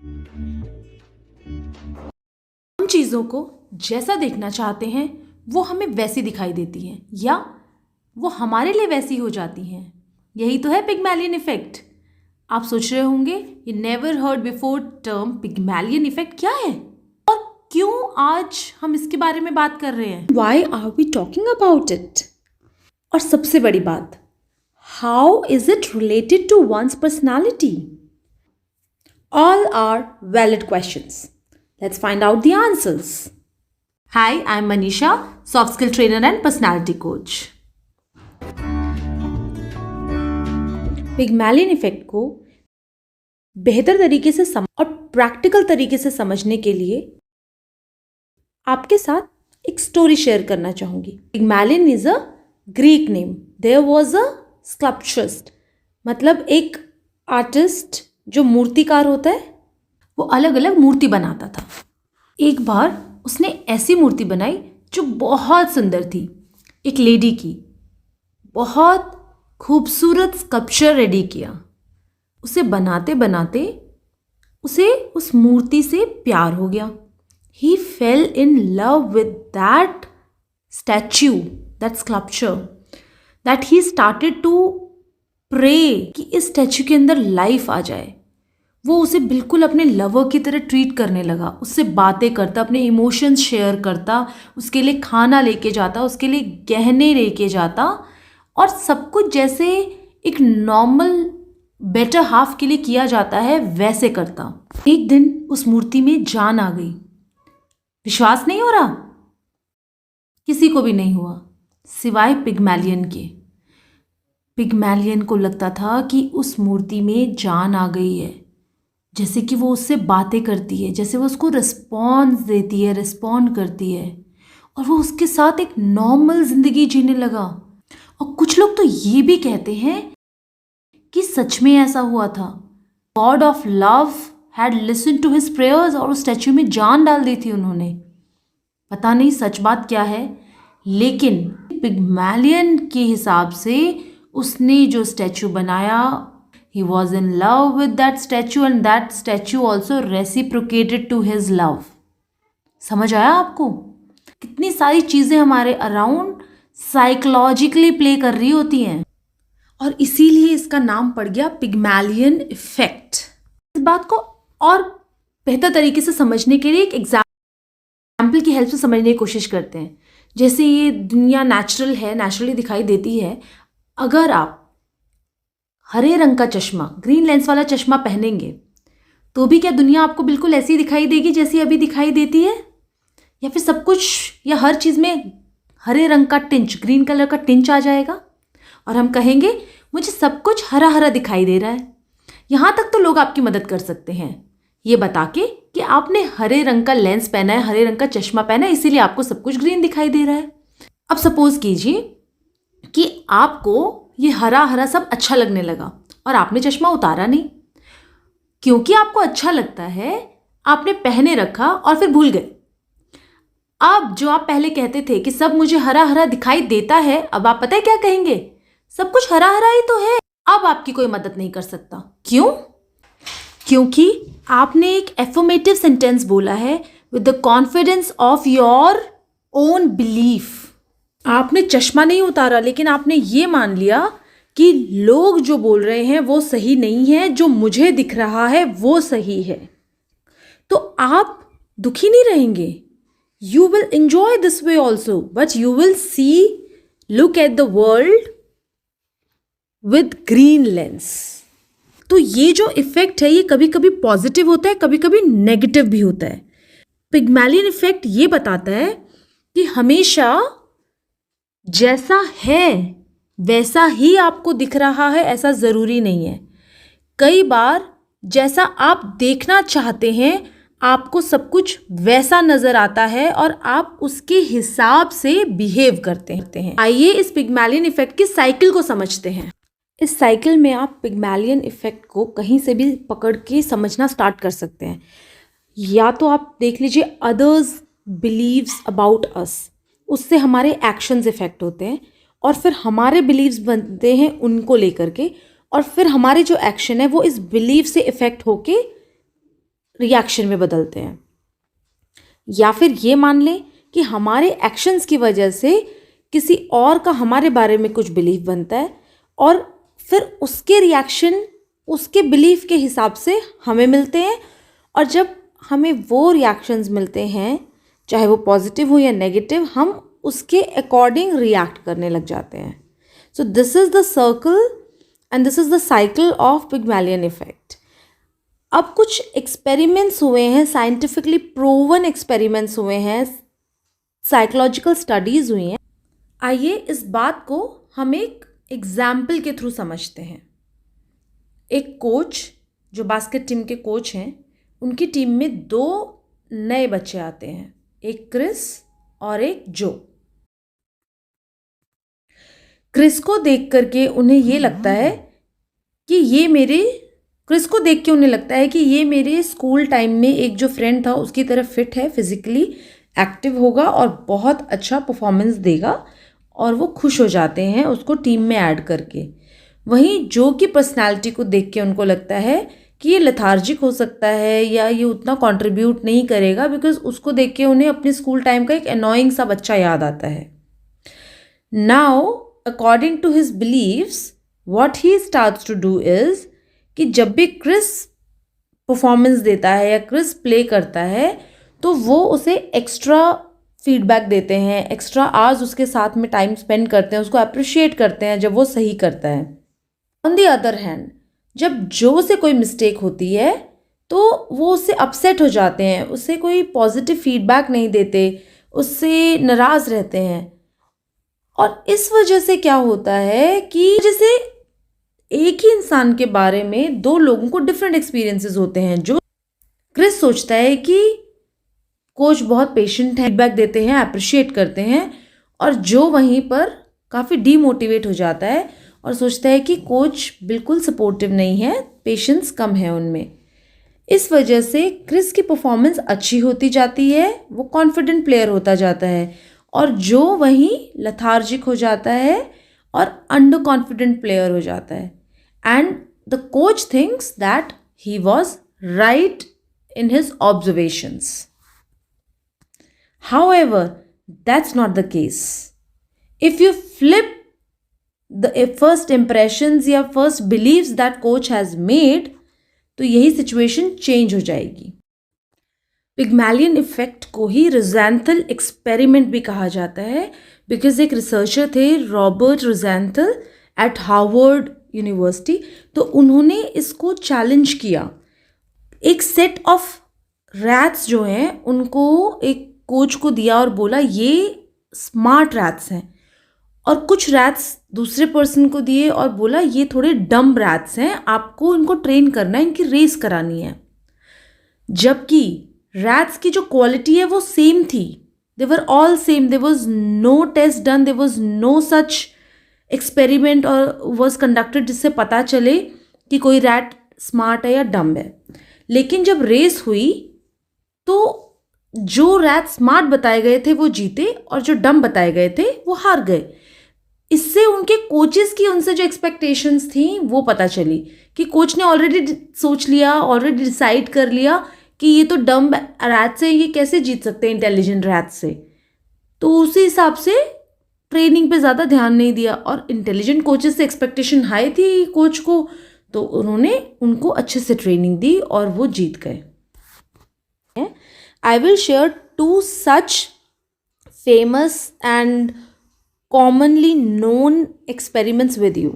हम चीज़ों को जैसा देखना चाहते हैं वो हमें वैसी दिखाई देती हैं या वो हमारे लिए वैसी हो जाती हैं। यही तो है पिग्मैलियन इफेक्ट। आप सोच रहे होंगे ये never heard before term Pygmalion effect क्या है और क्यों आज हम इसके बारे में बात कर रहे हैं। Why are we talking about it? और सबसे बड़ी बात, How is it related to one's personality? All are valid questions. Let's find out the answers. Hi, I'm Manisha, soft skill trainer and personality coach. Pygmalion effect को बेहतर तरीके से और practical तरीके से समझने के लिए आपके साथ एक स्टोरी शेयर करना चाहूँगी। Pygmalion is a Greek name. There was a sculpturist, मतलब एक आर्टिस्ट जो मूर्तिकार होता है, वो अलग अलग मूर्ति बनाता था। एक बार उसने ऐसी मूर्ति बनाई जो बहुत सुंदर थी, एक लेडी की। बहुत खूबसूरत स्कल्पचर रेडी किया। उसे बनाते बनाते उसे उस मूर्ति से प्यार हो गया। He fell in love with that statue, that sculpture, that he started to pray कि इस स्टैच्यू के अंदर लाइफ आ जाए। वो उसे बिल्कुल अपने लवर की तरह ट्रीट करने लगा। उससे बातें करता, अपने इमोशंस शेयर करता, उसके लिए खाना लेके जाता, उसके लिए गहने लेके जाता और सब कुछ जैसे एक नॉर्मल बेटर हाफ के लिए किया जाता है वैसे करता। एक दिन उस मूर्ति में जान आ गई। विश्वास नहीं हो रहा? किसी को भी नहीं हुआ सिवाय पिग्मैलियन के। पिग्मैलियन को लगता था कि उस मूर्ति में जान आ गई है, जैसे कि वो उससे बातें करती है, जैसे वो उसको रिस्पॉन्स देती है, रिस्पॉन्ड करती है और वो उसके साथ एक नॉर्मल जिंदगी जीने लगा। और कुछ लोग तो ये भी कहते हैं कि सच में ऐसा हुआ था। God of love had listen to his prayers और उस स्टैच्यू में जान डाल दी थी उन्होंने। पता नहीं सच बात क्या है, लेकिन पिग्मैलियन के हिसाब से उसने जो स्टैच्यू बनाया, he was in love with that statue and that statue also reciprocated to his love. समझ आया आपको? कितनी सारी चीज़ें हमारे अराउंड साइकोलॉजिकली प्ले कर रही होती हैं और इसीलिए इसका नाम पड़ गया पिग्मैलियन इफेक्ट। इस बात को और बेहतर तरीके से समझने के लिए एक एग्जाम्पल की हेल्प से समझने की कोशिश करते हैं। जैसे ये दुनिया नेचुरल है, नेचुरली दिखाई देती है। अगर आप हरे रंग का चश्मा, ग्रीन लेंस वाला चश्मा पहनेंगे तो भी क्या दुनिया आपको बिल्कुल ऐसी दिखाई देगी जैसी अभी दिखाई देती है? या फिर सब कुछ या हर चीज़ में हरे रंग का टिंच, ग्रीन कलर का टिंच आ जाएगा और हम कहेंगे मुझे सब कुछ हरा हरा दिखाई दे रहा है। यहाँ तक तो लोग आपकी मदद कर सकते हैं ये बता के कि आपने हरे रंग का लेंस पहना है, हरे रंग का चश्मा पहना है, इसीलिए आपको सब कुछ ग्रीन दिखाई दे रहा है। अब सपोज कीजिए कि आपको ये हरा हरा सब अच्छा लगने लगा और आपने चश्मा उतारा नहीं। क्योंकि आपको अच्छा लगता है आपने पहने रखा और फिर भूल गए। अब जो आप पहले कहते थे कि सब मुझे हरा हरा दिखाई देता है, अब आप पता है क्या कहेंगे? सब कुछ हरा हरा ही तो है। अब आपकी कोई मदद नहीं कर सकता। क्यों? क्योंकि आपने एक एफर्मेटिव सेंटेंस बोला है with the confidence of your own belief. आपने चश्मा नहीं उतारा, लेकिन आपने ये मान लिया कि लोग जो बोल रहे हैं वो सही नहीं है, जो मुझे दिख रहा है वो सही है। तो आप दुखी नहीं रहेंगे। You will enjoy this way also, but you will see, look at the world with green lens. तो ये जो इफेक्ट है ये कभी कभी पॉजिटिव होता है, कभी कभी नेगेटिव भी होता है। पिग्मैलियन इफेक्ट ये बताता है कि हमेशा जैसा है वैसा ही आपको दिख रहा है ऐसा ज़रूरी नहीं है। कई बार जैसा आप देखना चाहते हैं आपको सब कुछ वैसा नज़र आता है और आप उसके हिसाब से बिहेव करते हैं। आइए इस पिग्मैलियन इफेक्ट की साइकिल को समझते हैं। इस साइकिल में आप पिग्मैलियन इफेक्ट को कहीं से भी पकड़ के समझना स्टार्ट कर सकते हैं। या तो आप देख लीजिए अदर्स बिलीव्स अबाउट अस, उससे हमारे एक्शंस इफेक्ट होते हैं और फिर हमारे बिलीव्स बनते हैं उनको लेकर के, और फिर हमारे जो एक्शन है वो इस बिलीव से इफेक्ट होके रिएक्शन में बदलते हैं, या फिर ये मान लें कि हमारे एक्शंस की वजह से किसी और का हमारे बारे में कुछ बिलीफ बनता है और फिर उसके रिएक्शन उसके बिलीफ के हिसाब से हमें मिलते हैं, और जब हमें वो रिएक्शंस मिलते हैं चाहे वो पॉजिटिव हो या नेगेटिव, हम उसके अकॉर्डिंग रिएक्ट करने लग जाते हैं. So this is the circle and this is the cycle of Pygmalion effect. अब कुछ एक्सपेरिमेंट्स हुए हैं, साइंटिफिकली प्रूवन एक्सपेरिमेंट्स हुए हैं, साइकोलॉजिकल स्टडीज़ हुई हैं. आइए इस बात को हम एक एग्जाम्पल के थ्रू समझते हैं. एक कोच जो बास्केट टीम के कोच हैं, उनकी टीम में 2 नए बच्चे आते हैं, एक क्रिस और एक जो. क्रिस को देख करके उन्हें ये लगता है कि क्रिस को देख के उन्हें लगता है कि ये मेरे स्कूल टाइम में एक जो फ्रेंड था उसकी तरह फिट है, फिजिकली एक्टिव होगा और बहुत अच्छा परफॉर्मेंस देगा, और वो खुश हो जाते हैं उसको टीम में ऐड करके. वहीं जो की पर्सनालिटी को देख के उनको लगता है कि ये लेथार्जिक हो सकता है या ये उतना कंट्रीब्यूट नहीं करेगा, बिकॉज उसको देख के उन्हें अपने स्कूल टाइम का एक अनोइंग सा बच्चा याद आता है. Now according to his believes what he starts to do is कि जब भी क्रिस परफॉर्मेंस देता है या क्रिस प्ले करता है तो वो उसे एक्स्ट्रा फीडबैक देते हैं, एक्स्ट्रा आवर्स उसके साथ में टाइम स्पेंड करते हैं, उसको अप्रिशिएट करते हैं जब वो सही करता है. ऑन द अदर हैंड जब जो से कोई मिस्टेक होती है तो वो उससे अपसेट हो जाते हैं, उससे कोई पॉजिटिव फीडबैक नहीं देते, उससे नाराज़ रहते हैं. और इस वजह से क्या होता है कि जैसे एक ही इंसान के बारे में 2 लोगों को डिफरेंट एक्सपीरियंसेस होते हैं. जो क्रिस सोचता है कि कोच बहुत पेशेंट है, फीडबैक देते हैं, अप्रिशिएट करते हैं, और जो वहीं पर काफ़ी डीमोटिवेट हो जाता है और सोचता है कि कोच बिल्कुल सपोर्टिव नहीं है, पेशेंस कम है उनमें. इस वजह से क्रिस की परफॉर्मेंस अच्छी होती जाती है, वो कॉन्फिडेंट प्लेयर होता जाता है, और जो वहीं लथार्जिक हो जाता है और अंडर कॉन्फिडेंट प्लेयर हो जाता है. And the coach thinks that he was right in his observations. However, that's not the case. If you flip the first impressions या first beliefs that coach has made, तो यही situation change हो जाएगी. पिग्मैलियन effect को ही रोजेंथल experiment भी कहा जाता है, बिकॉज एक रिसर्चर थे रॉबर्ट रोजेंथल एट हार्वर्ड यूनिवर्सिटी. तो उन्होंने इसको चैलेंज किया. एक सेट ऑफ रैट्स जो हैं उनको एक कोच को दिया और बोला ये स्मार्ट रैट्स हैं, और कुछ रैट्स दूसरे पर्सन को दिए और बोला ये थोड़े डम रैट्स हैं, आपको इनको ट्रेन करना है, इनकी रेस करानी है. जबकि रैट्स की जो क्वालिटी है वो सेम थी, they were all same, there was no test done, there was no such experiment और वाज कंडक्टेड जिससे पता चले कि कोई रैट स्मार्ट है या डम है. लेकिन जब रेस हुई तो जो रैट स्मार्ट बताए गए थे वो जीते और जो डम बताए गए थे वो हार गए. इससे उनके कोचेस की उनसे जो एक्सपेक्टेशंस थी वो पता चली कि कोच ने ऑलरेडी सोच लिया, ऑलरेडी डिसाइड कर लिया कि ये तो डम रैट से, ये कैसे जीत सकते हैं इंटेलिजेंट रैट से. तो उसी हिसाब से ट्रेनिंग पे ज़्यादा ध्यान नहीं दिया, और इंटेलिजेंट कोचेस से एक्सपेक्टेशन हाई थी कोच को, तो उन्होंने उनको अच्छे से ट्रेनिंग दी और वो जीत गए. I will share 2 such famous and commonly known experiments with you.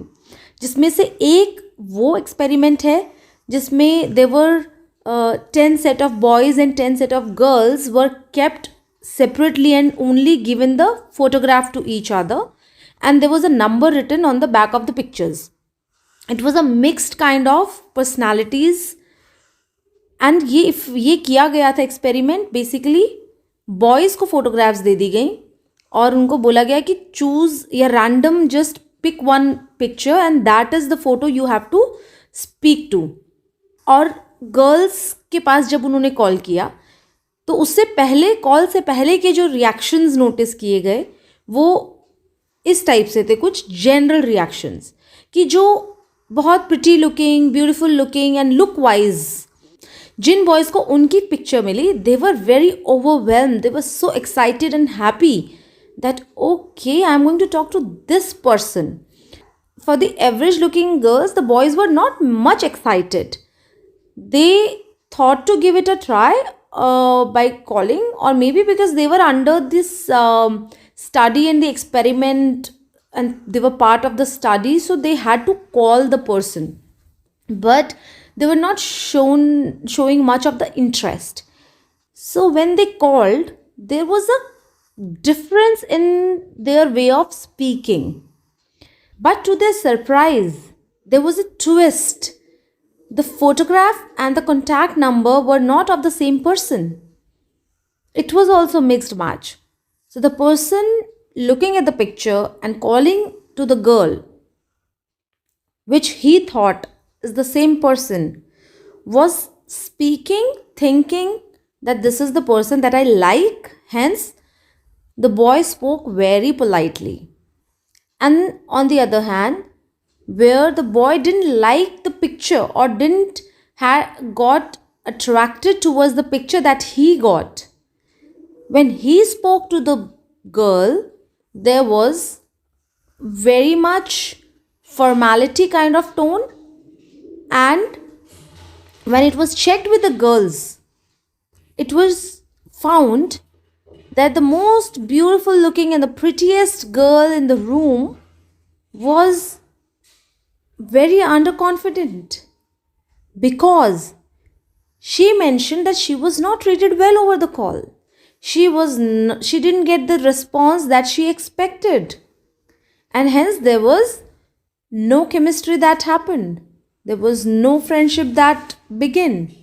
जिसमें से एक वो एक्सपेरिमेंट है जिसमें there were 10 set of boys and 10 set of girls were kept separately and only given the photograph to each other, and there was a number written on the back of the pictures. It was a mixed kind of personalities. And ये किया गया था experiment. Basically boys को photographs दे दी गई और उनको बोला गया कि चूज़ या random just pick one picture and that is the photo you have to speak to. और गर्ल्स के पास जब उन्होंने कॉल किया तो उससे पहले, कॉल से पहले के जो रिएक्शंस नोटिस किए गए वो इस टाइप से थे, कुछ जनरल रिएक्शंस कि जो बहुत pretty looking, beautiful looking and look wise जिन बॉयज़ को उनकी पिक्चर मिली, they were very overwhelmed, they were so excited and happy that okay, I'm going to talk to this person. For the average looking girls, the boys were not much excited. They thought to give it a try by calling, or maybe because they were under this study and the experiment and they were part of the study, so they had to call the person, but they were not showing much of the interest. So when they called, there was a difference in their way of speaking. But to their surprise, there was a twist. The photograph and the contact number were not of the same person. It was also mixed match. So the person looking at the picture and calling to the girl, which he thought is the same person, was speaking, thinking that this is the person that I like. Hence, the boy spoke very politely. And on the other hand, where the boy didn't like the picture or didn't got attracted towards the picture that he got, when he spoke to the girl, there was very much formality kind of tone. And when it was checked with the girls, it was found that the most beautiful looking and the prettiest girl in the room was very underconfident, because she mentioned that she was not treated well over the call. She didn't get the response that she expected, and hence there was no chemistry that happened. There was no friendship that began.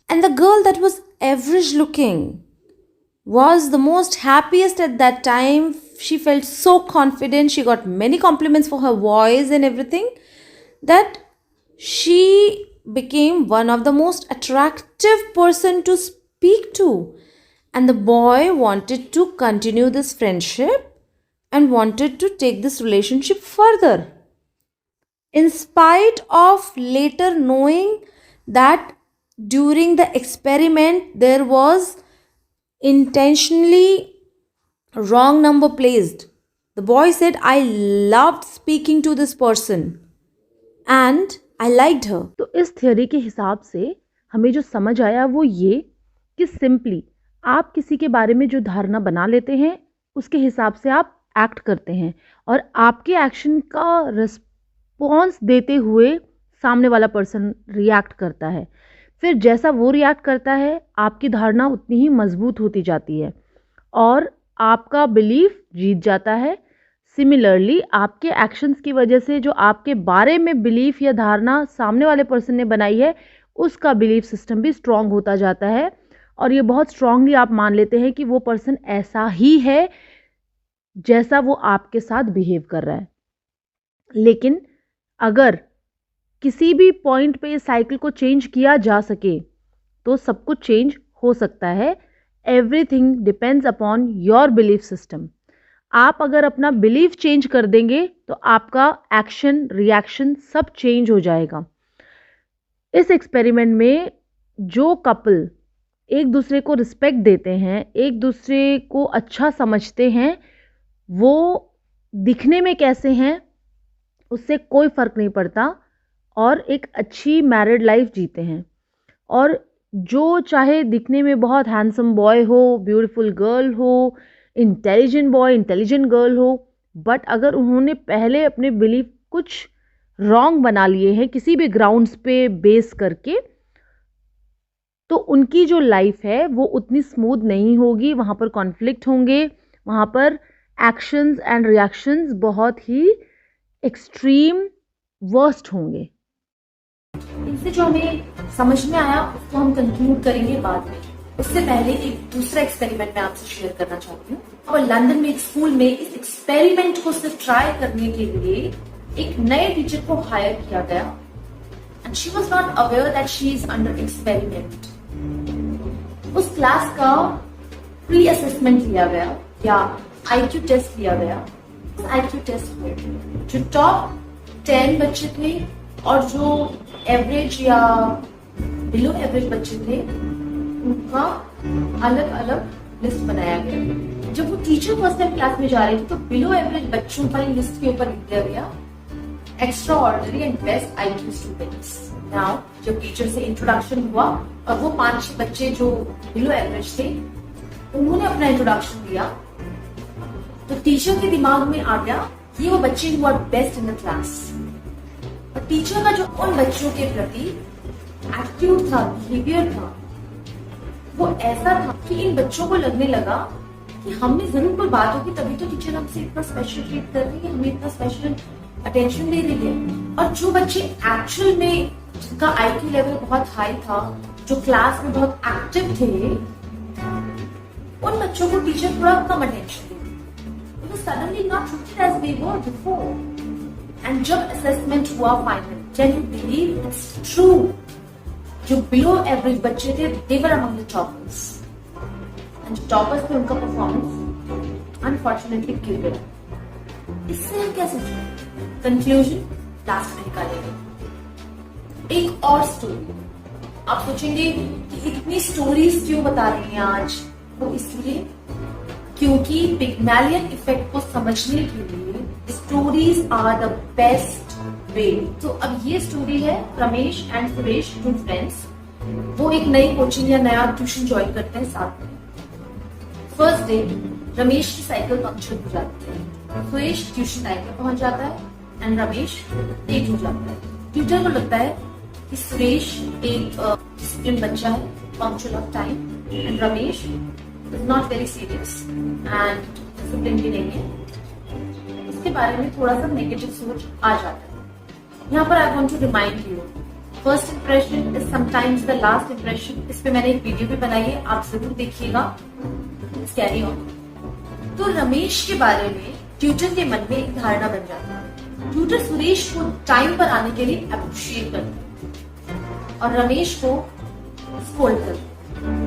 And the girl that was average looking was the most happiest at that time. She felt so confident. She got many compliments for her voice and everything, that she became one of the most attractive person to speak to. And the boy wanted to continue this friendship and wanted to take this relationship further. In spite of later knowing that during the experiment there was intentionally wrong number placed, the boy said, I loved speaking to this person and I liked her. तो इस theory के हिसाब से हमें जो समझ आया वो ये कि सिंपली आप किसी के बारे में जो धारणा बना लेते हैं उसके हिसाब से आप एक्ट करते हैं, और आपके एक्शन का रिस्पॉन्स देते हुए सामने वाला पर्सन रिएक्ट करता है। फिर जैसा वो रिएक्ट करता है आपकी धारणा उतनी ही मजबूत होती जाती है और आपका बिलीफ जीत जाता है। सिमिलरली आपके एक्शंस की वजह से जो आपके बारे में बिलीफ या धारणा सामने वाले पर्सन ने बनाई है उसका बिलीफ सिस्टम भी स्ट्रांग होता जाता है, और ये बहुत स्ट्रांगली आप मान लेते हैं कि वो पर्सन ऐसा ही है जैसा वो आपके साथ बिहेव कर रहा है। लेकिन अगर किसी भी पॉइंट पे इस साइकिल को चेंज किया जा सके तो सब कुछ चेंज हो सकता है। Everything depends upon your belief system. आप अगर अपना बिलीफ चेंज कर देंगे तो आपका एक्शन रिएक्शन सब चेंज हो जाएगा। इस एक्सपेरिमेंट में जो कपल एक दूसरे को रिस्पेक्ट देते हैं, एक दूसरे को अच्छा समझते हैं, वो दिखने में कैसे हैं उससे कोई फ़र्क नहीं पड़ता और एक अच्छी मैरिड लाइफ जीते हैं। और जो चाहे दिखने में बहुत हैंडसम बॉय हो, ब्यूटीफुल गर्ल हो, इंटेलिजेंट बॉय, इंटेलिजेंट गर्ल हो, बट अगर उन्होंने पहले अपने बिलीफ कुछ रॉन्ग बना लिए हैं किसी भी ग्राउंड्स पे बेस करके, तो उनकी जो लाइफ है वो उतनी स्मूथ नहीं होगी। वहाँ पर कॉन्फ्लिक्ट होंगे, वहाँ पर एक्शंस एंड रिएक्शंस बहुत ही एक्सट्रीम वर्स्ट होंगे। इनसे जो हमें समझ में आया उसको हम कंक्लूड करेंगे बाद में। उससे पहले एक दूसरा एक्सपेरिमेंट मैं आपसे शेयर करना चाहती हूँ। और लंदन में एक स्कूल में इस एक्सपेरिमेंट को सिर्फ ट्राई करने के लिए एक नए टीचर को हायर किया गया, and she was not aware that she is under experiment. उस क्लास का प्री असेसमेंट लिया गया या आईक्यू टेस्ट लिया गया। उस आईक्यू टेस्ट में जो टॉप 10 बच्चे थे और जो एवरेज या बिलो एवरेज बच्चे थे उनका अलग अलग लिस्ट बनाया गया। जब वो टीचर फर्स्ट टाइम क्लास में जा रही थी तो बिलो एवरेज बच्चों का लिस्ट के ऊपर लिख दिया गया extra ordinary and best IQ students. Now जब टीचर से इंट्रोडक्शन हुआ और वो 5-6 बच्चे जो बिलो एवरेज थे उन्होंने अपना इंट्रोडक्शन दिया तो टीचर के दिमाग में आ गया ये वो बच्चे who are best in the class. और टीचर का जो उन बच्चों के प्रति एटीट्यूड था, बिहेवियर था, वो ऐसा था कि इन बच्चों को लगने लगा कि हम में जरूर कोई बात होगी तभी तो टीचर हमसे इतना स्पेशल ट्रीट कर रही है, हमें इतना स्पेशल अटेंशन दे रही है। और जो बच्चे एक्चुअल में जिनका IQ लेवल बहुत हाई था, जो क्लास में बहुत एक्टिव थे, उन बच्चों को टीचर थोड़ा कम अटेंशन दी। It was suddenly not treated as they were before. And जब असेसमेंट हुआ final, can you believe it's true? जो बिलो एवरेज बच्चे थे they were among the toppers. And जो टॉपर्स थे उनका परफॉर्मेंस अनफॉर्चुनेटली गिर गया। इससे हम क्या समझे? कंक्लूजन लास्ट में निकालेंगे। एक और स्टोरी। आप सोचेंगे कि इतनी स्टोरीज क्यों बता रही हैं आज? वो इसलिए क्योंकि पिग्मैलियन इफेक्ट को समझने के लिए stories are the best way. तो अब ये स्टोरी है Ramesh and Suresh, two friends. वो एक नई कोचिंग या नया ट्यूशन ज्वाइन करते हैं साथ में। फर्स्ट डे रमेश की साइकिल पंक्चर हो जाती है। सुरेश ट्यूशन टाइम पे पहुंच जाता है एंड रमेश लेट हो जाता है। ट्यूटर को लगता है कि सुरेश एक डिसिप्लिन बच्चा है, punctual of time, and Ramesh is not very serious and discipline भी नहीं है। इसके बारे में थोड़ा सा नेगेटिव सोच आ जाता है। यहाँ पर I want to remind you, first impression is sometimes the last impression. इस पे मैंने एक वीडियो भी बनाई है, आप जरूर देखिएगा। Carry on. तो रमेश के बारे में ट्यूटर के मन में एक धारणा बन जाता है। ट्यूटर सुरेश को टाइम पर आने के लिए अप्रिशिएट करता है और रमेश को स्कोल्ड करता है।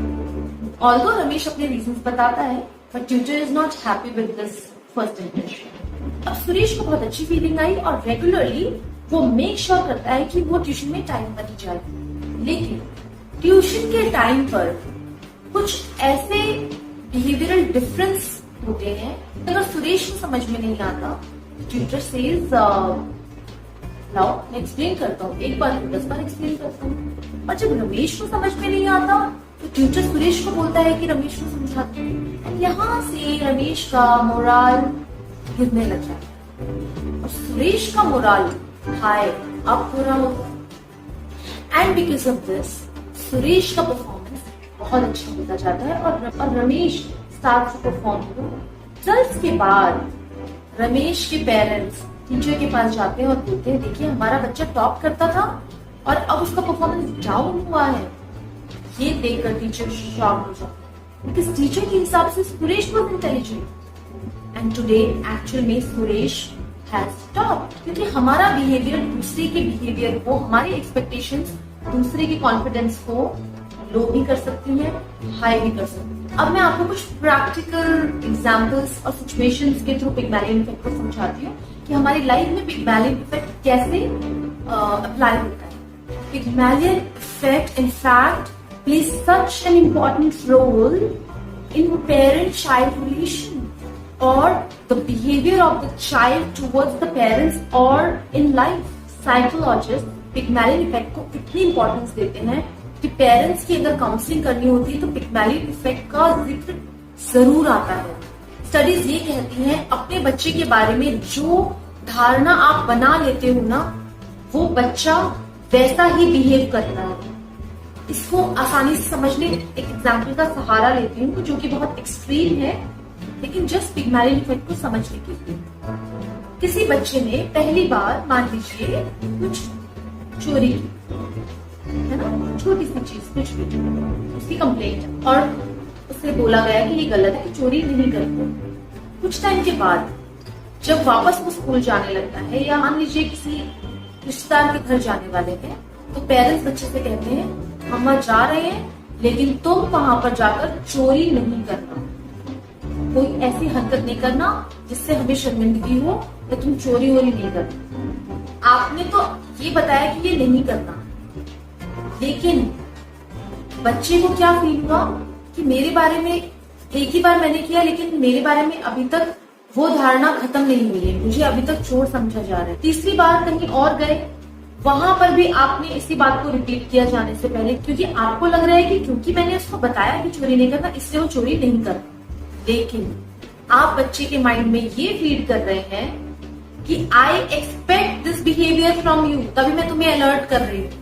ऑल्दो रमेश अपने रीजंस बताता है, but tutor is not happy with this first impression. अब सुरेश को बहुत अच्छी फीलिंग आई और रेगुलरली वो मेक श्योर करता है कि वो ट्यूशन में टाइम पर ही जाए। लेकिन ट्यूशन के टाइम पर कुछ ऐसे बिहेवियरल डिफरेंस होते हैं अगर सुरेश को समझ में नहीं आता, ट्यूटर सेज लाओ मैं एक्सप्लेन करता हूँ, एक बार 10 बार एक्सप्लेन करता हूँ। और जब रमेश को समझ में नहीं आता तो ट्यूटर सुरेश को बोलता है कि रमेश को समझाते हैं। यहाँ से रमेश का मोरल गिरने लग जाता है और सुरेश का मोरल हाई अप हो रहा होता है। And because of this Suresh का परफॉर्मेंस बहुत अच्छा होता जाता है और Ramesh start to perform. Results के बाद रमेश के पेरेंट्स टीचर के पास जाते हैं और बोलते हैं देखिए हमारा बच्चा टॉप करता था और अब उसका परफॉर्मेंस डाउन हुआ है। ये देखकर टीचर शॉक हो जाता है बिकॉज टीचर के हिसाब से Suresh was intelligent and today actual में सुरेश हैज टॉप। क्योंकि हमारा बिहेवियर दूसरे के बिहेवियर को, हमारी एक्सपेक्टेशंस दूसरे के कॉन्फिडेंस को लो भी कर सकती है, हाई भी कर सकती है। अब मैं आपको कुछ प्रैक्टिकल एग्जांपल्स और सिचुएशंस के थ्रू पिग्मैलियन इफेक्ट को समझाती हूँ कि हमारी लाइफ में पिग्मैलियन इफेक्ट कैसे अप्लाई होता है। Pygmalion effect in fact plays such an important role in parent-child relation or the behavior of the child towards the parents or in life. Psychologists Pygmalion effect को इतनी इंपॉर्टेंस देते हैं कि parents की अगर काउंसलिंग करनी होती है तो पिग्मैलियन इफेक्ट का जिक्र जरूर आता है। स्टडीज ये कहती हैं अपने बच्चे के बारे में जो धारणा आप बना लेते हो ना, वो बच्चा वैसा ही बिहेव करता है। इसको आसानी से समझने एक एग्जाम्पल का सहारा लेती हूँ जो कि बहुत एक्सट्रीम है, लेकिन जस्ट पिग्मैलियन इफेक्ट को समझने के लिए। किसी बच्चे ने पहली बार मान लीजिए कुछ चोरी की, है ना, छोटी सी चीज कुछ भी, उसकी कंप्लेंट और उससे बोला गया कि ये गलत है कि चोरी नहीं करते। कुछ टाइम के बाद जब वापस वो स्कूल जाने लगता है या मान लीजिए किसी रिश्तेदार के घर जाने वाले हैं तो पेरेंट्स बच्चे से कहते हैं हम वहां जा रहे हैं लेकिन तुम वहां पर जाकर चोरी नहीं करना, कोई ऐसी हरकत नहीं करना जिससे हमें शर्मिंदगी हो या तुम चोरी वोरी नहीं करना। आपने तो ये बताया कि ये नहीं करना, लेकिन बच्चे को क्या फील हुआ कि मेरे बारे में एक ही बार मैंने किया, लेकिन मेरे बारे में अभी तक वो धारणा खत्म नहीं हुई है, मुझे अभी तक चोर समझा जा रहा है। तीसरी बार कहीं और गए, वहां पर भी आपने इसी बात को रिपीट किया जाने से पहले, क्योंकि आपको लग रहा है कि क्योंकि मैंने उसको बताया कि चोरी नहीं करना, इसलिए वो चोरी नहीं करता। लेकिन आप बच्चे के माइंड में ये फीड कर रहे हैं कि I expect this behaviour from you, तभी मैं तुम्हें अलर्ट कर रही हूँ।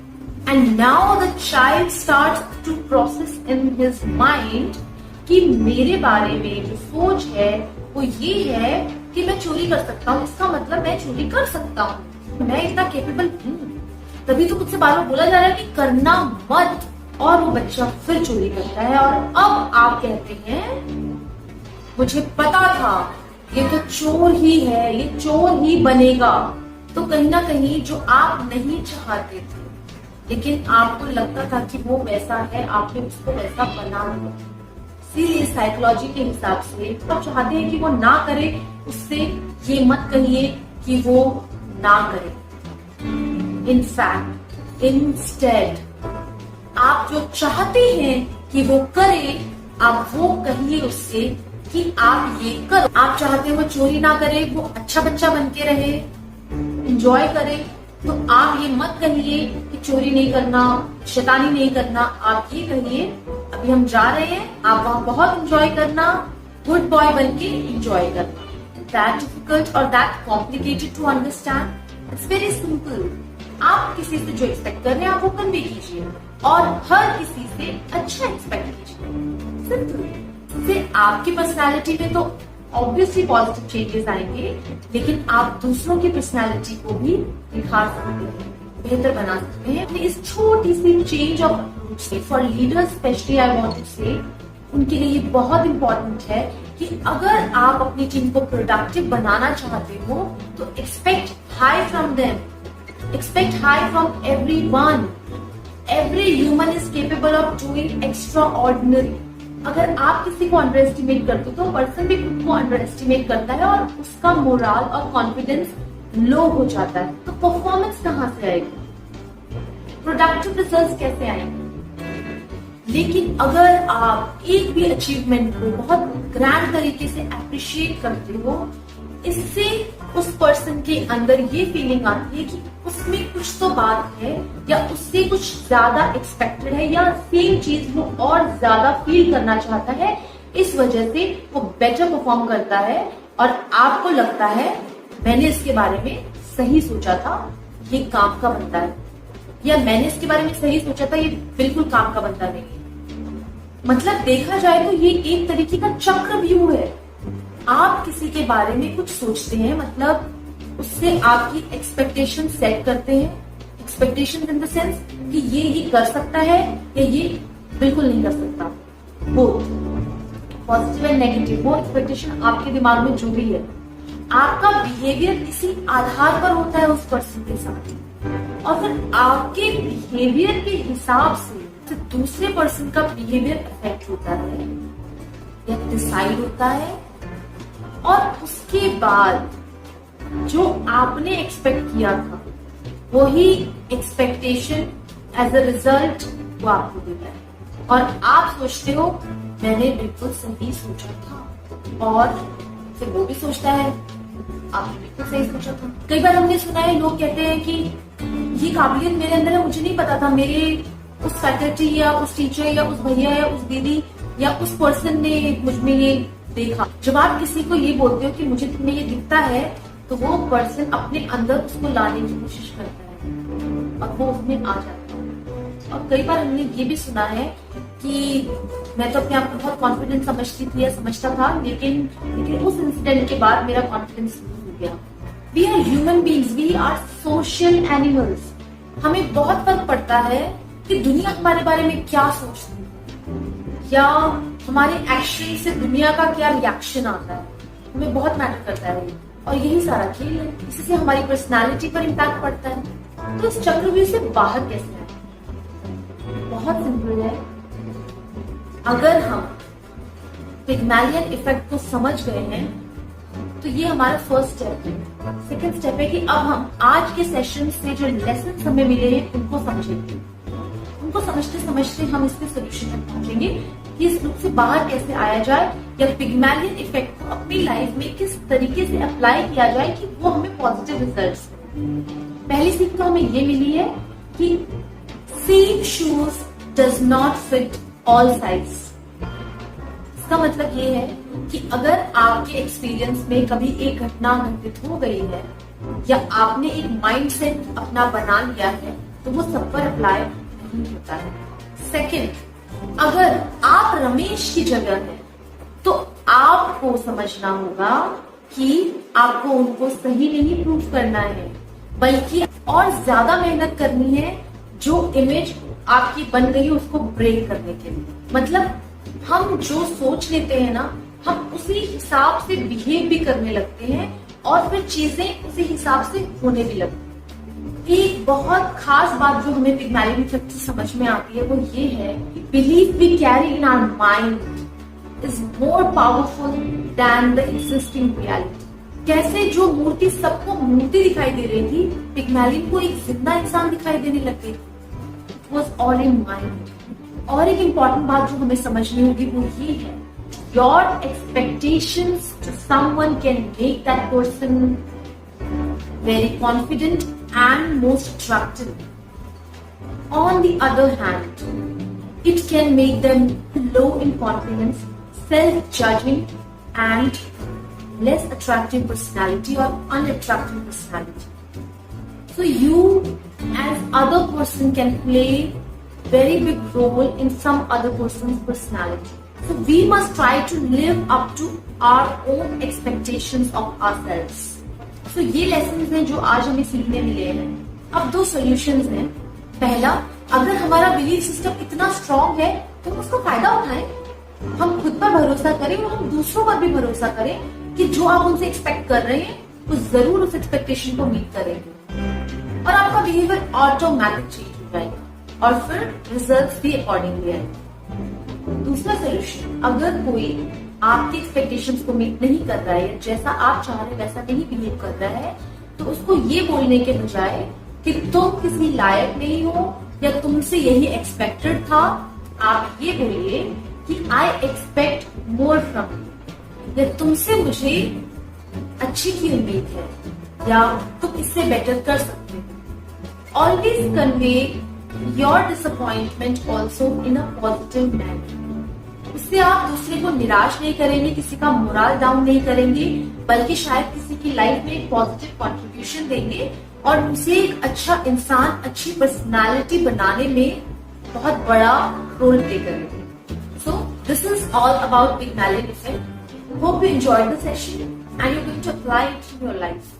And now the child starts to process in his mind कि मेरे बारे में जो सोच है वो ये है कि मैं चोरी कर सकता हूँ, इसका मतलब मैं चोरी कर सकता हूँ, मैं इतना केपेबल हूँ। तभी तो मुझसे बार बार बोला जा रहा है कि करना मत, और वो बच्चा फिर चोरी करता है। और अब आप कहते हैं मुझे पता था ये तो चोर ही है, ये चोर ही बनेगा। तो कहीं ना कहीं जो आप नहीं चाहते थे, लेकिन आपको लगता था कि वो वैसा है, आपने उसको वैसा बना दिया। इसीलिए साइकोलॉजी के हिसाब से आप चाहते हैं कि वो ना करे, उससे ये मत कहिए कि वो ना करे। इनफैक्ट इंस्टेड आप जो चाहते हैं कि वो करे, आप वो कहिए उससे कि आप ये करो। आप चाहते हैं वो चोरी ना करे, वो अच्छा बच्चा बन के रहे, एंजॉय करे, तो आप ये मत कहिए कि चोरी नहीं करना, शैतानी नहीं करना। आप ये कहिए अभी हम जा रहे हैं, आप वहां बहुत एंजॉय करना, गुड बॉय बन के एंजॉय करना। दैट डिफिकल्ट और that complicated to understand? It's very simple. आप किसी से जो एक्सपेक्ट कर रहे हैं आप वो कन्वे कीजिए, और हर किसी से अच्छा एक्सपेक्ट कीजिए। सिंपल। इससे आपकी पर्सनालिटी में तो ऑब्वियसली पॉजिटिव चेंजेस आएंगे, लेकिन आप दूसरों की पर्सनालिटी को भी निखार सकते हैं, बेहतर बना सकते हैं अपनी इस छोटी सी चेंज ऑफ अप्रोच से। For leaders specially I want to say, उनके लिए ये बहुत इंपॉर्टेंट है कि अगर आप अपनी टीम को प्रोडक्टिव बनाना चाहते हो तो expect high from them, expect high from everyone. Every human is capable of doing extra ordinary. अगर आप किसी को अंडर एस्टिमेट करते हो तो पर्सन भी खुद को अंडर एस्टिमेट करता है और उसका मोरल और कॉन्फिडेंस लो हो जाता है। तो परफॉर्मेंस कहां से आएगी, प्रोडक्टिव रिजल्ट्स कैसे आएंगे? लेकिन अगर आप एक भी अचीवमेंट को बहुत ग्रैंड तरीके से अप्रिशिएट करते हो, इससे उस पर्सन के अंदर ये फीलिंग आती है कि उसमें कुछ तो बात है, या उससे कुछ ज्यादा एक्सपेक्टेड है, या सेम चीज वो और ज्यादा फील करना चाहता है। इस वजह से वो बेटर परफॉर्म करता है और आपको लगता है मैंने इसके बारे में सही सोचा था, ये काम का बनता है, या मैंने इसके बारे में सही सोचा था, ये बिल्कुल काम का बनता नहीं है। मतलब देखा जाए तो ये एक तरीके का चक्रव्यूह है। आप किसी के बारे में कुछ सोचते हैं, मतलब उससे आपकी एक्सपेक्टेशन सेट करते हैं। एक्सपेक्टेशन इन द सेंस कि ये कर सकता है या ये बिल्कुल नहीं कर सकता। वो पॉजिटिव एंड नेगेटिव, वो एक्सपेक्टेशन आपके दिमाग में जो भी है, आपका बिहेवियर इसी आधार पर होता है उस पर्सन के साथ, और फिर आपके बिहेवियर के हिसाब से दूसरे पर्सन का बिहेवियर अफेक्ट होता है या डिसाइड होता है। और उसके बाद जो आपने एक्सपेक्ट किया था वही एक्सपेक्टेशन एज अ रिजल्ट वो आपको देता है, और आप सोचते हो मैंने बिल्कुल सही सोचा था, और फिर वो भी सोचता है आपने बिल्कुल सही सोचा था। कई बार हमने सुना है लोग कहते हैं कि ये काबिलियत मेरे अंदर है, मुझे नहीं पता था, मेरे उस फैकल्टी या उस टीचर या उस भैया या उस दीदी या उस पर्सन ने मुझ में ये देखा। जब आप किसी को ये बोलते हो कि मुझे तुम्हें ये दिखता है, तो वो पर्सन अपने अंदर उसको लाने की कोशिश करता है और वो उसमें आ जाता है। और कई बार हमने ये भी सुना है कि मैं तो अपने आप को बहुत कॉन्फिडेंट समझती थी या समझता था, लेकिन उस इंसिडेंट के बाद मेरा कॉन्फिडेंस लूज हो गया। We are human beings, we are social animals. हमें बहुत फर्क पड़ता है कि दुनिया हमारे बारे में क्या सोचती है, या हमारे एक्शन से दुनिया का क्या रिएक्शन आता है, हमें बहुत मैटर करता है। और यही सारा खेल है, इसी से हमारी पर्सनालिटी पर इम्पैक्ट पड़ता है। तो इस चक्रव्यूह से बाहर कैसे आए? बहुत सिंपल है। अगर हम पिग्मलियन इफेक्ट को समझ गए हैं तो ये हमारा फर्स्ट स्टेप है। सेकंड स्टेप है कि अब हम आज के सेशन से जो लेसन हमें मिले हैं उनको समझेंगे। उनको समझते समझते हम इसके सोल्यूशन तक पहुंचेंगे कि इस लूप से बाहर कैसे आया जाए या पिग्मैलियन इफेक्ट को अपनी लाइफ में किस तरीके से अप्लाई किया जाए कि वो हमें पॉजिटिव रिजल्ट्स मिले। पहली सीख तो हमें ये मिली है कि same shoes does not fit all size. इसका मतलब ये है कि अगर आपके एक्सपीरियंस में कभी एक घटना घटित हो गई है या आपने एक माइंडसेट अपना बना लिया है तो वो सब पर अप्लाई नहीं होता है। सेकंड, अगर आप रमेश की जगह हैं तो आपको समझना होगा कि आपको उनको सही नहीं प्रूव करना है, बल्कि और ज्यादा मेहनत करनी है जो इमेज आपकी बन गई है उसको ब्रेक करने के लिए। मतलब हम जो सोच लेते हैं ना, हम उसी हिसाब से बिहेव भी करने लगते हैं और फिर चीजें उसी हिसाब से होने भी लगती हैं। एक बहुत खास बात जो हमें पिग्मैलियन इफेक्ट से समझ में आती है वो ये है कि belief we carry in our mind is more powerful than the existing reality. कैसे जो मूर्ति सबको मूर्ति दिखाई दे रही थी, पिग्मैलियन को एक जिंदा इंसान दिखाई देने लग गई। It was all in mind. और एक इम्पॉर्टेंट बात जो हमें समझनी होगी वो ये है, your expectations to someone can make that person very confident and most attractive. On the other hand, it can make them low in confidence, self-judging, and less attractive personality or unattractive personality. So you as other person can play very big role in some other person's personality. So we must try to live up to our own expectations of ourselves. So ये lessons हैं जो आज हमें सीखने मिले हैं। अब दो solutions हैं। पहला, अगर हमारा belief system इतना strong है तो हम उसका फायदा उठाएं। हम खुद पर भरोसा करें और हम दूसरों पर भी भरोसा करें कि जो आप उनसे expect कर रहे हैं वो जरूर उस expectation को meet करेंगे और आपका behavior automatic change हो जाएगा और फिर results भी accordingly आएंगे। दूसरा सोल्यूशन, अगर कोई आपकी एक्सपेक्टेशंस को मीट नहीं कर रहा है, जैसा आप चाह रहे वैसा नहीं बिहेव कर रहा है, तो उसको ये बोलने के बजाय कि तुम किसी लायक नहीं हो या तुमसे यही एक्सपेक्टेड था, आप ये बोलिए कि I expect more from you, या तुमसे मुझे अच्छी की उम्मीद है या तुम इससे बेटर कर सकते हो। Always convey your disappointment also in a positive manner. इससे आप दूसरे को निराश नहीं करेंगे, किसी का मोरल डाउन नहीं करेंगे, बल्कि शायद किसी की लाइफ में एक पॉजिटिव कंट्रीब्यूशन देंगे और उसे एक अच्छा इंसान, अच्छी पर्सनालिटी बनाने में बहुत बड़ा रोल प्ले करेंगे। So this is all about Pygmalion effect. Hope you enjoyed the session and you going to apply it in your life.